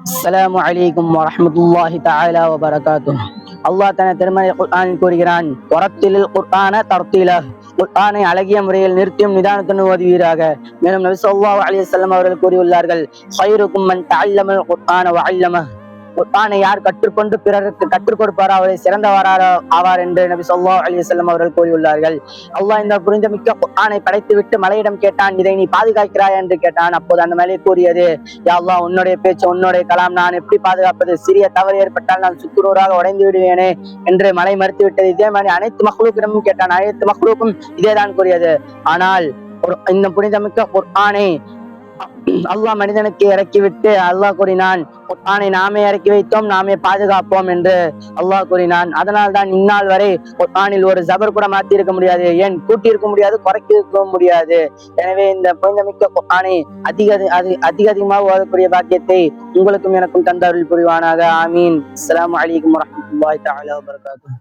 அஸ்ஸலாமு அலைக்கும் வரஹ்மத்துல்லாஹி தஆலா வபரகாத்துஹு. அல்லாஹ் தன திருமறை குர்ஆனில் கூறுகிறான், வரத்திலில் குர்ஆன தர்தீலா, குர்ஆனை அழகிய முறையில் நிறுத்தியும் நிதானத்துடன் ஓதுவீராக. மேலும் நபி ஸல்லல்லாஹு அலைஹி வஸல்லம் அவர்கள் கூறியுள்ளார்கள், ഖൈറുക്കും மன் தஅல்லமல் குர்ஆன வஅல்லமஹ், குர்ஆனை யார் கற்றுக்கொண்டு பிறருக்கு கற்றுக் கொடுப்பாரோ அவரை சிறந்தவராரோ ஆவார் என்று நபி ஸல்லல்லாஹு அலைஹி வஸல்லம் அவர்கள் கூறியுள்ளார்கள். அல்லாஹ் இந்த புரிந்தமிக்க குர்ஆனை படைத்துவிட்டு மலையிடம் கேட்டான், இதை நீ பாதுகாக்கிறாய் என்று கேட்டான். அப்போது அந்த மலை கூறியது, யா அல்லாஹ், உன்னுடைய பேச்சு, உன்னுடைய கலாம் நான் எப்படி பாதுகாப்பது? சிறிய தவறு ஏற்பட்டால் நான் சுக்குநூறாக உடைந்து விடுவேனே என்று மலை மறுத்துவிட்டது. இதே மாதிரி அனைத்து மக்லூக்கிடமும் கேட்டான். அனைத்து மக்லூக்கும் இதேதான் கூறியது. ஆனால் இந்த புனிதமிக்க குர்ஆனை அல்லாஹ் மனிதனுக்கு இறக்கிவிட்டு அல்லாஹ் கூறினான், குர்ஆனை நாமே இறக்கி வைத்தோம், நாமே பாதுகாப்போம் என்று அல்லாஹ் கூறினான். அதனால் தான் இந்நாள் வரை குர்ஆனில் ஒரு ஜபர் கூட மாத்தி இருக்க முடியாது, ஏன் கூட்டி இருக்க முடியாது, குறைக்க இருக்க முடியாது. எனவே இந்த புனிதமிக்க குர்ஆனை அதிகமாக ஓதக்கூடிய பாக்கியத்தை உங்களுக்கும் எனக்கும் தந்தருள் புரிவானாக. ஆமீன். அஸ்ஸலாமு அலைக்கும் வரஹ்மத்துல்லாஹி தஆலா வபரகாத்துஹு.